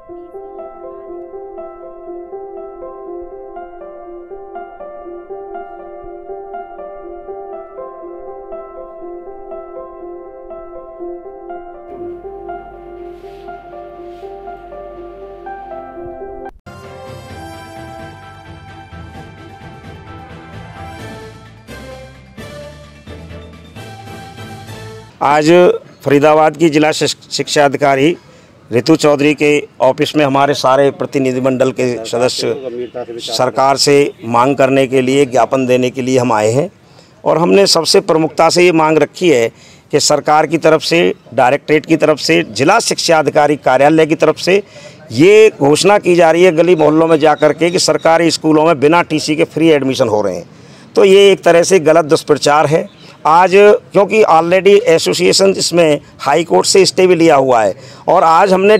आज फरीदाबाद की जिला शिक्षा अधिकारी ऋतु चौधरी के ऑफिस में हमारे सारे प्रतिनिधिमंडल के सदस्य सरकार से मांग करने के लिए, ज्ञापन देने के लिए हम आए हैं। और हमने सबसे प्रमुखता से ये मांग रखी है कि सरकार की तरफ से, डायरेक्टरेट की तरफ से, जिला शिक्षा अधिकारी कार्यालय की तरफ से ये घोषणा की जा रही है गली मोहल्लों में जा कर के कि सरकारी स्कूलों में बिना टीसी के फ्री एडमिशन हो रहे हैं। तो ये एक तरह से गलत दुष्प्रचार है। आज क्योंकि ऑलरेडी एसोसिएशन इसमें हाई कोर्ट से स्टे भी लिया हुआ है और आज हमने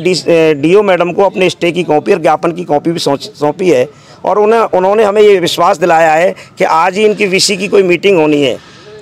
डीओ मैडम को अपने स्टे की कॉपी और ज्ञापन की कॉपी भी सौंपी है और उन्होंने हमें ये विश्वास दिलाया है कि आज ही इनकी वीसी की कोई मीटिंग होनी है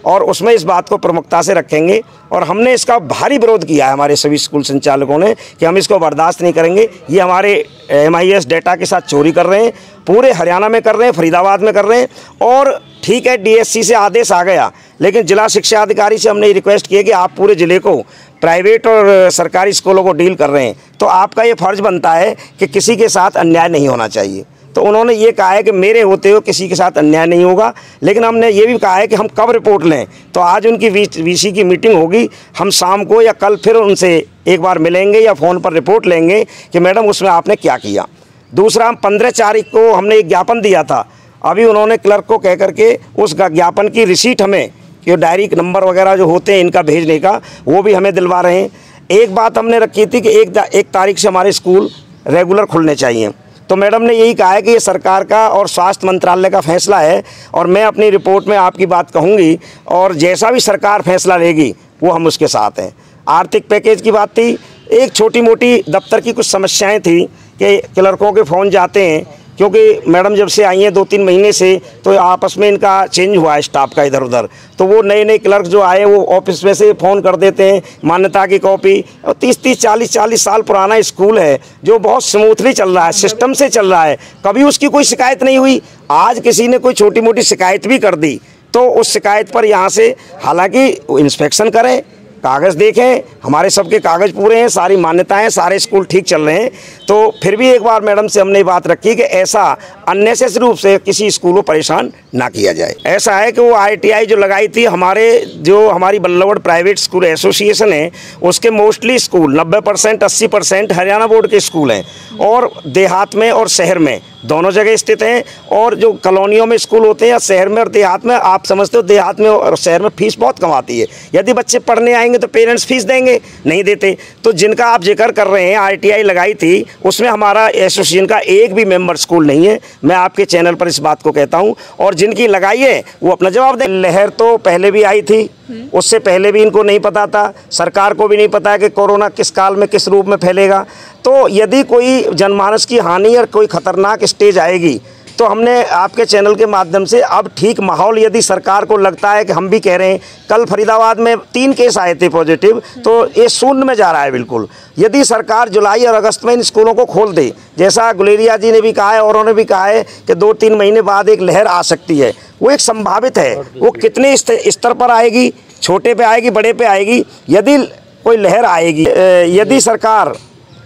और उसमें इस बात को प्रमुखता से रखेंगे। और हमने इसका भारी विरोध किया है हमारे सभी स्कूल संचालकों ने कि हम इसको बर्दाश्त नहीं करेंगे। ये हमारे MIS डेटा के साथ चोरी कर रहे हैं, पूरे हरियाणा में कर रहे हैं, फरीदाबाद में कर रहे हैं। और ठीक है, DSC से आदेश आ गया, लेकिन जिला शिक्षा अधिकारी से हमने रिक्वेस्ट की है कि आप पूरे ज़िले को प्राइवेट और सरकारी स्कूलों को डील कर रहे हैं, तो आपका ये फ़र्ज़ बनता है कि किसी के साथ अन्याय नहीं होना चाहिए। तो उन्होंने ये कहा है कि मेरे होते हुए किसी के साथ अन्याय नहीं होगा, लेकिन हमने ये भी कहा है कि हम कब रिपोर्ट लें। तो आज उनकी VC की मीटिंग होगी, हम शाम को या कल फिर उनसे एक बार मिलेंगे या फ़ोन पर रिपोर्ट लेंगे कि मैडम उसमें आपने क्या किया। दूसरा, हम 15 तारीख को हमने एक ज्ञापन दिया था, अभी उन्होंने क्लर्क को कह करके उस ज्ञापन की रिसीट हमें, जो डायरी नंबर वगैरह जो होते हैं इनका भेजने का, वो भी हमें दिलवा रहे हैं। एक बात हमने रखी थी कि एक तारीख से हमारे स्कूल रेगुलर खुलने चाहिए, तो मैडम ने यही कहा है कि ये सरकार का और स्वास्थ्य मंत्रालय का फैसला है और मैं अपनी रिपोर्ट में आपकी बात कहूँगी और जैसा भी सरकार फैसला लेगी वो हम उसके साथ हैं। आर्थिक पैकेज की बात थी, एक छोटी मोटी दफ्तर की कुछ समस्याएं थी कि क्लर्कों के फ़ोन जाते हैं, क्योंकि मैडम जब से आई हैं 2-3 महीने से तो आपस में इनका चेंज हुआ है स्टाफ का इधर उधर, तो वो नए क्लर्क जो आए वो ऑफिस में से फ़ोन कर देते हैं मान्यता की कॉपी। और 30-40 साल पुराना स्कूल है जो बहुत स्मूथली चल रहा है, सिस्टम से चल रहा है, कभी उसकी कोई शिकायत नहीं हुई। आज किसी ने कोई छोटी मोटी शिकायत भी कर दी तो उस शिकायत पर यहाँ से हालांकि इंस्पेक्शन करें, कागज़ देखें, हमारे सबके कागज़ पूरे हैं, सारी मान्यताएं, सारे स्कूल ठीक चल रहे हैं। तो फिर भी एक बार मैडम से हमने बात रखी कि ऐसा अननेसेसरी रूप से किसी स्कूल को परेशान ना किया जाए। ऐसा है कि वो ITI जो लगाई थी हमारी बल्लभगढ़ प्राइवेट स्कूल एसोसिएशन है, उसके मोस्टली स्कूल 90% 80% हरियाणा बोर्ड के स्कूल हैं और देहात में और शहर में दोनों जगह स्थित हैं। और जो कॉलोनियों में स्कूल होते हैं या शहर में और देहात में, आप समझते हो देहात में और शहर में फीस बहुत कम आती है। यदि बच्चे पढ़ने आएंगे तो पेरेंट्स फीस देंगे, नहीं देते। तो जिनका आप जिक्र कर रहे हैं ITI लगाई थी, उसमें हमारा एसोसिएशन का एक भी मेंबर स्कूल नहीं है। मैं आपके चैनल पर इस बात को कहता हूं और जिनकी लगाई है वो अपना जवाब दें। लहर तो पहले भी आई थी, उससे पहले भी इनको नहीं पता था, सरकार को भी नहीं पता है कि कोरोना किस काल में किस रूप में फैलेगा। तो यदि कोई जनमानस की हानि और कोई खतरनाक स्टेज आएगी तो हमने आपके चैनल के माध्यम से अब ठीक माहौल, यदि सरकार को लगता है कि हम भी कह रहे हैं, कल फरीदाबाद में 3 केस आए थे पॉजिटिव, तो ये शून्य में जा रहा है बिल्कुल। यदि सरकार जुलाई और अगस्त में इन स्कूलों को खोल दे, जैसा गुलेरिया जी ने भी कहा है और उन्होंने भी कहा है कि 2-3 महीने बाद एक लहर आ सकती है, वो एक संभावित है। वो कितने स्तर पर आएगी, छोटे पे आएगी, बड़े पे आएगी, यदि कोई लहर आएगी, यदि सरकार,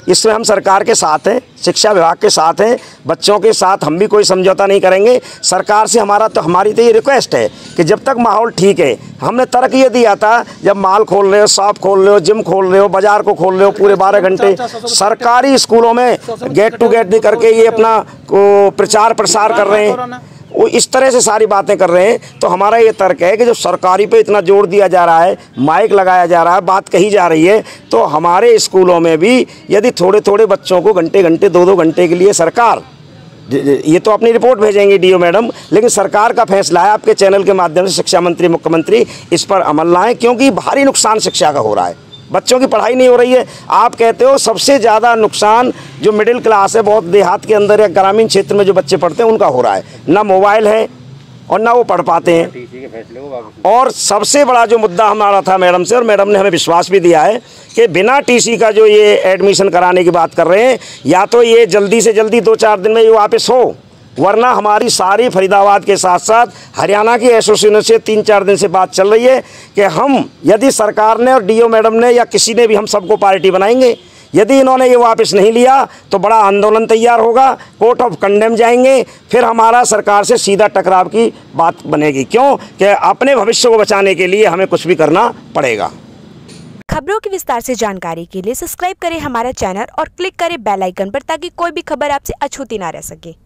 इसमें हम सरकार के साथ हैं, शिक्षा विभाग के साथ हैं, बच्चों के साथ हम भी कोई समझौता नहीं करेंगे। सरकार से हमारी तो ये रिक्वेस्ट है कि जब तक माहौल ठीक है, हमने तर्क ये दिया था, जब माल खोल रहे हो, शॉप खोल रहे हो, जिम खोल रहे हो, बाजार को खोल रहे हो, पूरे 12 घंटे सरकारी स्कूलों में गेट टू गेट दे करके ये अपना प्रचार प्रसार कर रहे हैं, वो इस तरह से सारी बातें कर रहे हैं। तो हमारा ये तर्क है कि जो सरकारी पे इतना जोर दिया जा रहा है, माइक लगाया जा रहा है, बात कही जा रही है, तो हमारे स्कूलों में भी यदि थोड़े थोड़े बच्चों को घंटे 2-2 घंटे के लिए सरकार, ये तो अपनी रिपोर्ट भेजेंगे DO मैडम, लेकिन सरकार का फैसला है, आपके चैनल के माध्यम से शिक्षा मंत्री, मुख्यमंत्री इस पर अमल लाएं, क्योंकि भारी नुकसान शिक्षा का हो रहा है। बच्चों की पढ़ाई नहीं हो रही है। आप कहते हो सबसे ज़्यादा नुकसान जो मिडिल क्लास है, बहुत देहात के अंदर या ग्रामीण क्षेत्र में जो बच्चे पढ़ते हैं उनका हो रहा है। ना मोबाइल है, और ना वो पढ़ पाते हैं। और सबसे बड़ा जो मुद्दा हमारा था मैडम से, और मैडम ने हमें विश्वास भी दिया है कि बिना टीसी का जो ये एडमिशन कराने की बात कर रहे हैं, या तो ये जल्दी से जल्दी 2-4 दिन में ये वापस हो, वरना हमारी सारी फरीदाबाद के साथ साथ हरियाणा की एसोसिएशन से 3-4 दिन से बात चल रही है कि हम, यदि सरकार ने और डीओ मैडम ने या किसी ने भी, हम सबको पार्टी बनाएंगे। यदि इन्होंने ये वापस नहीं लिया तो बड़ा आंदोलन तैयार होगा, कोर्ट ऑफ कंडेम जाएंगे, फिर हमारा सरकार से सीधा टकराव की बात बनेगी। क्यों कि अपने भविष्य को बचाने के लिए हमें कुछ भी करना पड़ेगा। खबरों की विस्तार से जानकारी के लिए सब्सक्राइब करें हमारा चैनल और क्लिक करें बेल आइकन पर, ताकि कोई भी खबर आपसे अछूती ना रह सके।